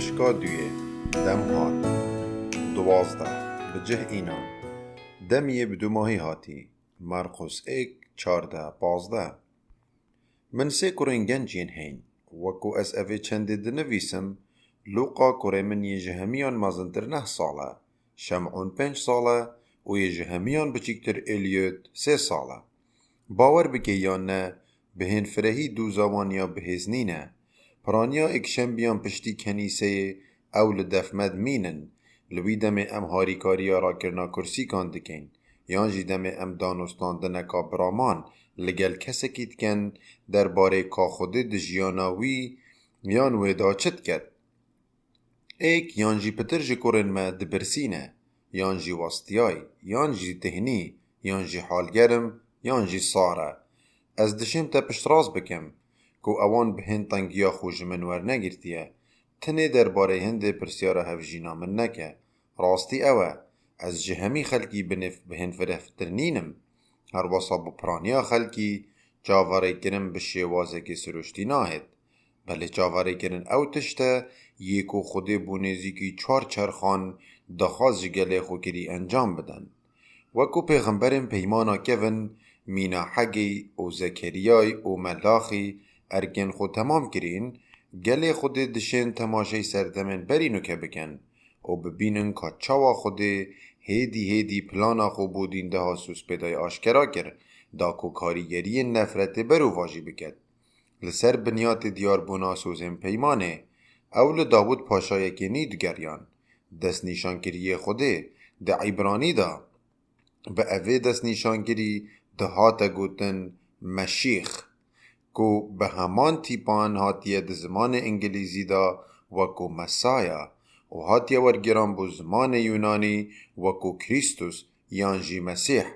پشکا دویه دم هات 12 بجه اینان دمیه بدو ماهی هاتی مرقس 1:14-15 من سه کرین گنجین هین وکو از اوه چنده دنویسم لوقا کره من یجهمیان مازنتر 9 ساله شمعون 5 ساله و یجهمیان بچیکتر الیوت 3 ساله باور بکه یا نه بهن فرهی دو زمانیا بهزنینه پرانیا اکشنبیان پشتی کنیسه اول دفمد مینن لوی دم ام هاریکاریا را کرنا کرسی کاندکین یان جی دم ام دانستان دنکا برامان لگل کسکیت کن در باره کا خوده دجیاناوی یان ویدا چت کد یان جی پتر جی کرن ما دبرسینه یان جی واستیای یان جی تهنی یان جی حالگرم یان جی ساره از دشم تا پشتراز بکم کو اوان به هند تنگیا خوش من ور نگرتیه تنه در باره هند پرسیاره هفجینا من نکه راستی اوه از جهمی خلکی بنف به هند فرفترنینم هر وصا بپرانیا خلکی جاواره کرن بشه وازه که سروشتی ناهد بله جاواره کرن او تشته یکو خوده بونیزی کی 4 چرخان دخواز جگله خو کری انجام بدن وکو پیغمبرم پیمانا کون مینا حگی او زکریای او ملاخی ارگن خود تمام کرین گله خود دشن تماشای سردمن برینو که بکن او ببینن که چاوا خود هیدی پلانا خو بودین ده حسوس پیدای آشکرا کر دا کو کاریگری نفرت برو واجی بکد لسر بنیات دیار بونا سوزن پیمانه اول داود پاشای که نید گریان دست نیشانگیری خوده ده عبرانی دا به اوه دست نیشانگیری ده هاتا گوتن مشیخ کو به همان تیپان هاتیه ده زمان انگلیزی دا وکو مسایا و هاتیه ورگران بو زمان یونانی وکو کریستوس یانجی مسیح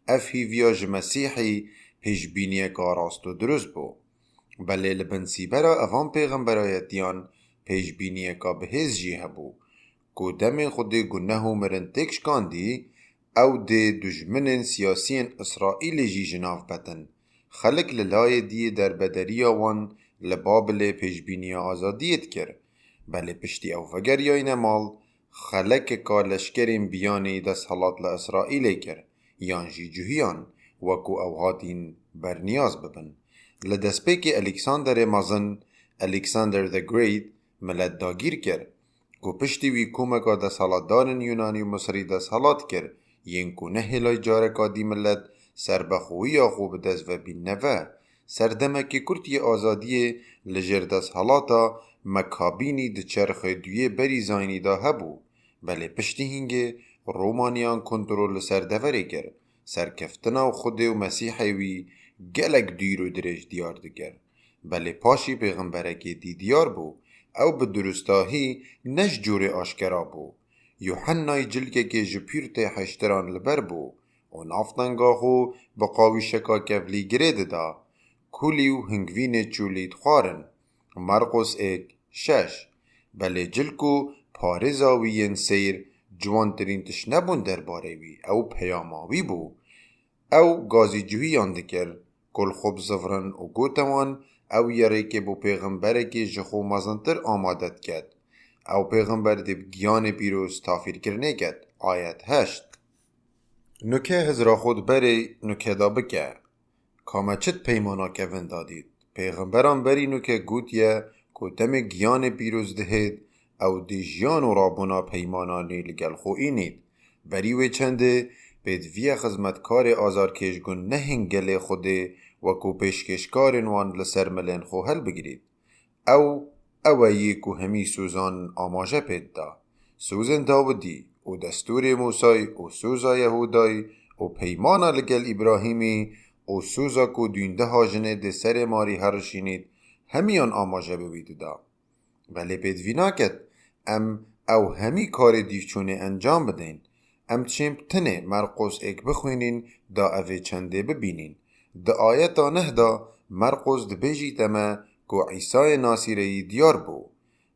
افهی ویاج مسیحی پیشبینیه که راست و درست بو بله لبنسی برا اوان پیغمبرایتیان پیشبینیه که بهز جی هبو کو دم خود گنه و مرنتکش کاندی او ده دجمن سیاسین اسرائیل جی جناف بتن خلق للای دی در بدری وان لبابل پیشبینی آزادیت کر بله پشتی او فگر یاین مال خلق که لشکرین بیانی دست حالات لاسرائیل کر یان جی جوهیان وکو او هاتین برنیاز ببن لدست پیک الکساندر مازن الکساندر the Great ملت داگیر کر کو پشتی وی کومکا دست حالات دارن یونانی و مصری دست حالات کر ین کو نهلای جارکا دی ملت سربخوی خوب دست و بین نوه سردمکی کرتی آزادی لجر دست حالاتا مکابینی ده چرخ دویه بری زاینی دا هبو بله پشتی هنگه رومانیان کنترول سردوره کر سرکفتنا و خود و مسیحوی گلک دیر و درش دیار دگر بله پاشی پیغمبرکی دی دیار بو او به درستاهی نش جور آشکرا بو یوحنای جلگه که جپیرت حشتران لبر بو و نافتنگاهو بقاوی شکا کفلی گرده دا کولیو هنگوین چولید خوارن مرقس 1:6 بله جلکو پارزاوین سیر جوانترین تش نبون در باره وی او پیاماوی بو او گازی جوی اندکر کل خوب زفرن و گوتوان او یره که بو پیغمبره که جخو مزنتر آمادت کد او پیغمبر دب گیان پیروز تافیر کرنه کد آیت 8 نوکه هزرا خود بری نوکه دا بکه کامه چت پیمانا که وندادید پیغمبران بری نوکه گوتیه که دم گیان پیروز دهید او دی جیان و رابونا پیمانانی لگل خوینید بری وی چنده بدوی خزمتکار آزارکشگون نهنگل خوده وکو پیشکشکارن وان لسر ملن خو هل بگیرید او یکو همی سوزان آماجه پید دا سوزن داودی و دستور موسی و سوزا یهودای و پیمانا لگل ابراهیمی و سوزا کو دینده هاجنه ده سر ماری هرشینید همیان آماجه بوید دا ولی بدوینا کد او همی کار دیوچونه انجام بدین چیم تنه مرقس 1 بخوینین دا اوه چنده ببینین دا آیتا نه دا مرقس ده بیجی تمه کو عیسی ناصری دیار بو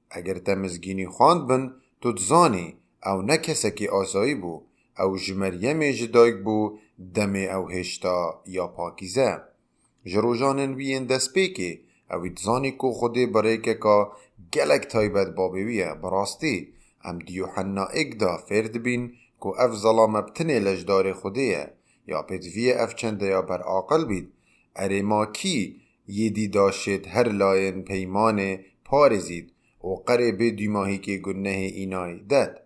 اگر تمزگینی خواند بن تو تزانی او نه کسکی آسایی بو او جمریم جدایک بو دم او هشتا یا پاکیزه جروجانن وین دست پیکی او تزانی کو خود برای که گلک تایبت بابویه. براستی ام دیو حنا اگدا فرد بین کو اف ظلام بتنه لجدار خوده یا پدویه اف چنده یا بر عاقل بید. اره ما کی یدی داشت هر لاین پیمان پارزید و قره به دوماهی که گنه اینای دد.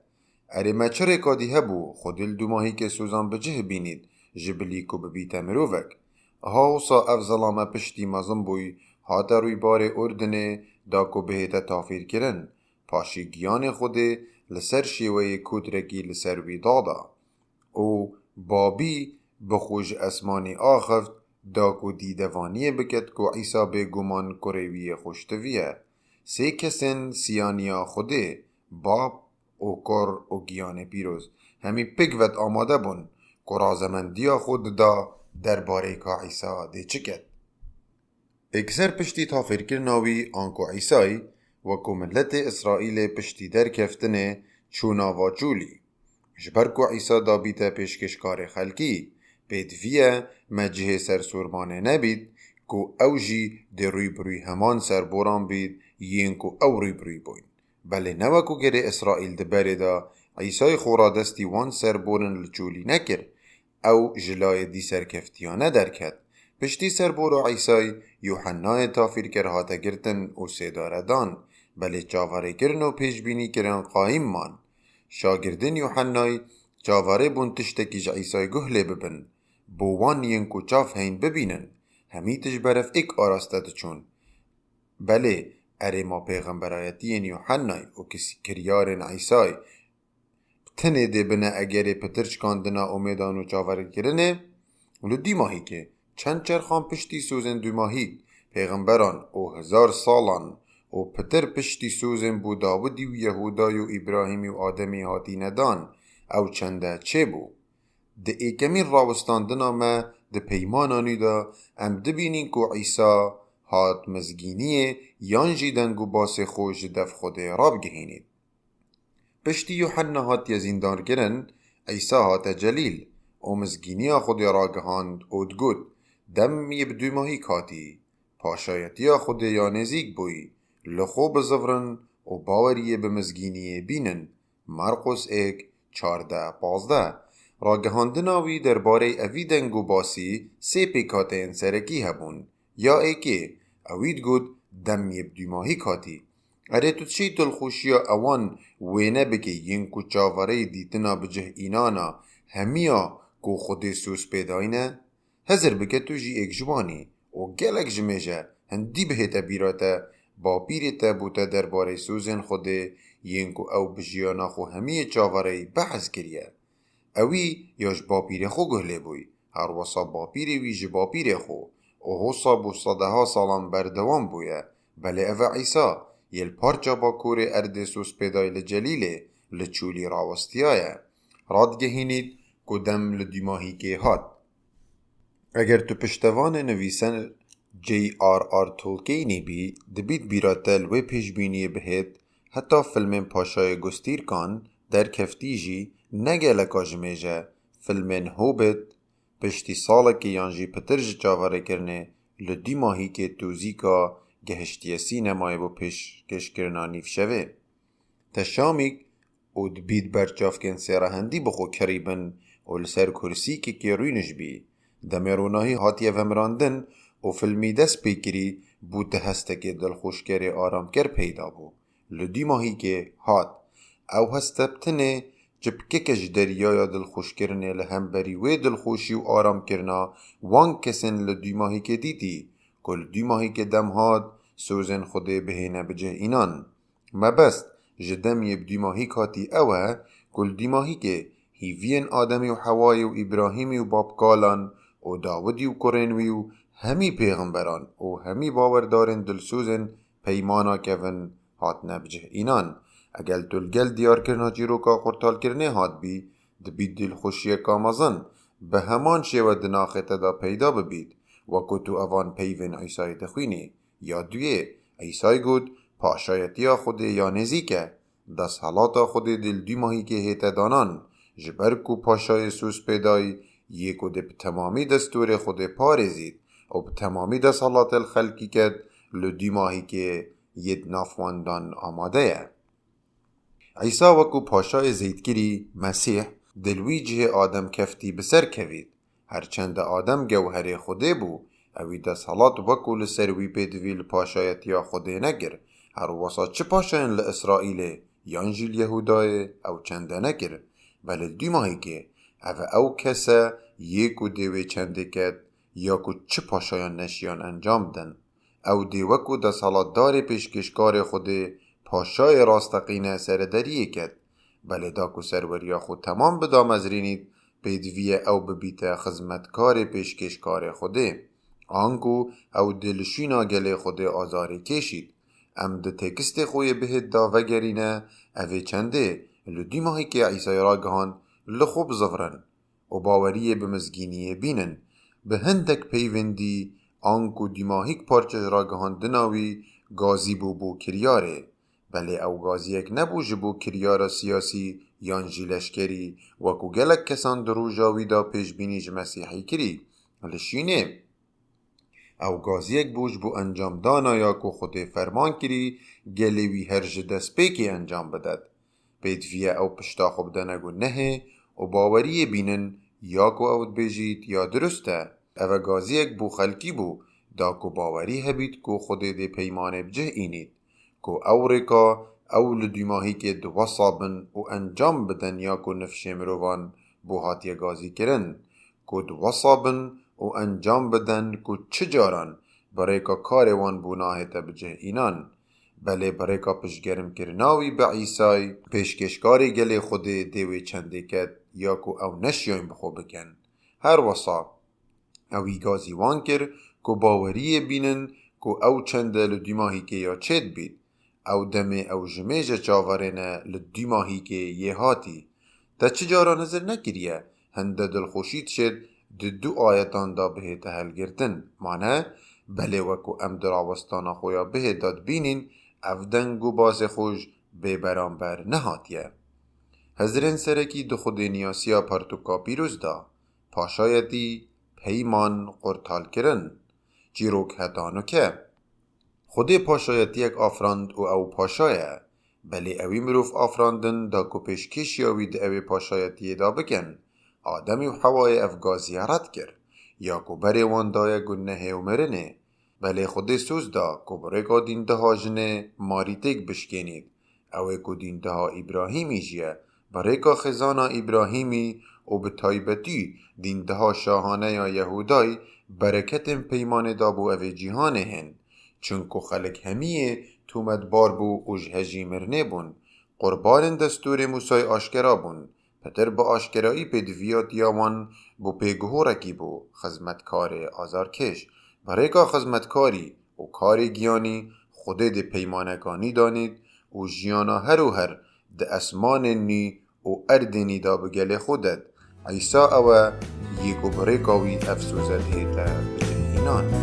اره ما چره کادی هبو خودل دوماهی که سوزان بجه بینید جبلی کو ببیت مروفک. هاوسا اف ظلامه پشتی مزم بوی هاتا روی بار اردنه دا کو بهتا تافیر کرن پاشی گیان خوده لسر شیوه کودرکی لسر وی دادا او بابی بخوش اسمانی آخفت دا کو دیدوانی بکت کو عیسا به گمان کروی خوشتویه. سه کسن سیانیا خوده باب او کر او گیان پیروز همی پگوت آماده بون که رازمندیا خود دا درباره که عیسا ده چکت. اکسر پشتی تافر کرناوی آنکو عیسای وکو ملت اسرائیل پشتی در کفتنه چونا و چولی. جبرکو عیسا دا بیتا پیشکشکار خلکی پیدویه مجه سر سورمانه نبید کو او جی ده روی بروی همان سر بوران بید یین کو او روی بروی بوین. بله نوکو گره اسرائیل ده بره دا عیسای خورا دستی وان سر بورن لچولی نکر او جلای دی سر کفتیانه درکد. پشتی سر بورو عیسای یوحنای تافیر کر هاتا گرتن او سیداره دان بله چاواره کرن و پیش بینی کرن قایم مان. شاگردن یوحنای چاواره بون تشتکی جا عیسای گهله ببن بوان ینکو چاف هین ببینن همی تجبرف ایک آراستد چون. بله اره ما پیغمبرایتین یوحنای و کسی کریارن عیسای تنه ده بنا اگره پترچ کاندنا امیدانو چاواره کرنه ولو دی ماهی که چند چرخان پشتی سوزن دو ماهی پیغمبران او 1000 سالان او پتر پشتی سوزن بو داودی و یهودای و ابراهیمی و آدمی هاتی ندان او چنده چه بو. ده ایکمین راوستاندنا ما ده پیمانانی دا ام دبینین که عیسا هات مزگینیه یانجی دنگو باس خوش دف خوده راب گهینید. پشتی یوحنا هات یزیندار گرن عیسا هات جلیل او مزگینی خود را گهاند اودگود دم یبدو ماهی کاتی پاشایتی خود یا نزیک بوی لخو بزورن و باوریه به مزگینی بینن. مرقس 1:14-15 را گهاندناوی درباره اوی دنگو باسی سه پیکات انسرکی هبون یا ایکه اوید گود دم یبدو ماهی کاتی. اره تو چی دلخوشیا اوان وینه بگه ینکو چاوره دیتنا بجه اینانا همیا کو خود سوس پیداینه هزر بگه تو جی ایک جوانی و گلک جمیجه هندی بهتا بیراتا با پیرتا بوتا درباره سوزن خوده ینکو او بجیانا خو همی چاوره بحث کریه. اوی یاش با پیر خو گهله بوی هر وصا با پیر وی جی با پیر خو او حصا بو صده ها سالان بردوان بویه. بله او عیسا یل پارچا با کور ارد سوس پیدای لجلیله لچولی راوستیایه راد گهینید کدم لدیماهی که هات. اگر تو پشتوان نویسن J.R.R. تولکینی بی دبید بیراتل و پیشبینی بهت حتی فیلم پاشای گستیر کان در کفتیجی نگه لکاجمیجه فیلم هوبت پشتی ساله که یانجی پترج چاوره کرنه لدیماهی که توزیکا گهشتی سینمای بو پیشکش کرنانیف شوه. تشامیک او دبید برچاف کن سرهندی بخو کریبن و لسر کرسی که روینش بی دمیروناهی هاتیه ومراندن و فیلمی دست پیکری بود هسته دلخوشگر آرامگر پیدا بو. لدی ماهی که هات او هستبتنه جبککش دریای دلخوشگرنه لهم بری و دلخوشی و آرام کرنا وان کسن لدی ماهی که دیتی کل دی ماهی که دم هات سوزن خوده بهینه بجه اینان ما بست جدم یبدی ماهی کاتی اوه کل دی ماهی که هیوین آدمی و حوای و ابراهیمی و بابکالان و داودی و کرنوی و همی پیغمبران و همی باوردارن دلسوزن پیمانا کون هات نبجه اینان اگل دلگل دیار کرنا جیرو کا قرطال کرنه هات بی دبید دل خوشی کامازن به همان شیوه دناخت دا پیدا ببید و کتو اوان پیون عیسای دخوینی یا دویه عیسای گود پاشایتی خود یا نزیکه دست حالاتا خود دل دی ماهی که هیت دانان جبر کو پاشای سوس پیدای یکو ده تمامی دستور خود پارزید و تمامی دست حالات الخلقی کد لدی ماهی که ید نافواندان آماده. عیسا وکو پاشای زیدگیری مسیح دلوی جه آدم کفتی بسر کوید. هرچند آدم گوهر خوده بو، اوی ده صلات وکو لسروی پیدویل پاشایت یا خوده نگر. هر واسا چه پاشاین لإسرائیل یانجیل یهودای او چنده نگر. بله دیماهی که او کسا یکو دیوی چنده کد یا کو چه پاشایان نشیان انجام دن. او دیوکو ده صلات دار پیشکشکار خوده پاشای راستقینه سردریه کد. بله داکو سروریا خود تمام بدا مزرینید پیدویه او ببیت خزمتکار پیشکشکار خوده. آنکو او دلشینا گله خوده آزاری کشید. ام ده تکست خوی بهت دا وگرینه اوه چنده لدی ماهی که عیسی را گهان لخوب زفرن و باوریه بمزگینیه بینن. به هندک پیوندی آنکو دیماهیک پارچه را گهان دناوی گازی بو کریاره. بله او گازیک نبو جبو کریار سیاسی یانجی لشکری وکو گلک کسان درو جاوی دا پیش بینیج مسیحی کری. لشینه او گازیک بوش بو انجام دانا یا کو خود فرمان کری گلیوی هرج دست پیکی انجام بدد. پیدویه او پشتا خوب دنگو نهه و باوریه بینن یا کو اوت بیجید یا درسته. او گازیک بو خلکی بو دا کو باوری هبید کو خود ده پیمانه بجه اینید. کو او رکا او لدیماهی که دو صابن و انجام بدن یا کو نفش مروان بو هاتی گازی کرن. کو دو صابن و انجام بدن کو چجاران برای که کاروان بوناهت بجه اینان. بله برای که پشگرم کرناوی به عیسای پیشکشکاری گلی خود دیوی چنده کد یا کو او نشیاین بخو بکن. هر وصا اوی گازی وان کر کو باوریه بینن کو او چنده لدیماهی که یا چید بید. او دمه او جمیج چاورینه لدیماهی که یه هاتی. تا چجارا نظر نکریه هنده دلخوشید شد دو آیتان دا به تحل گرتن. معنی بله وکو ام دراوستانا خویا به داد بینین او دنگو باز خوش به برانبر نهاتیه. هزرین سرکی دو خود نیاسیا پرتوکا پیروز دا پاشایتی پیمان قرطال کرن جیروک هدانو که خود پاشایتی یک آفراند و او پاشایه. بله اوی مروف آفراندن دا کو پیشکش یاوی دا اوی پاشایتی دا بکن. آدمی و حوای افگازی رد کر یا کو بری وان دای گنه و مرنه. بله خود سوز دا کو بره که دین ده جنه ماریتک بشکنید. اوی کو دین ده ابراهیمی جیه بره که خزانا ابراهیمی و به تایبتی دین ده شاهانه یا یهودای برکت پیمان دا بو اوی جیهانه هن. چون که خلق همیه تومد بار بو اجهجی مرنه بون. قربان دستور موسی آشکرا بون. پتر با آشکرایی پیدویات یاوان بو پیگهورکی بو خزمتکار آزارکش. برای که خزمتکاری و کار گیانی خوده ده پیمانکانی دانید و جیانا هر و هر ده اسمان نی و اردنی دا بگل خودد. عیسی او یکو برای کاوی افسوزد هیتا بجه اینان.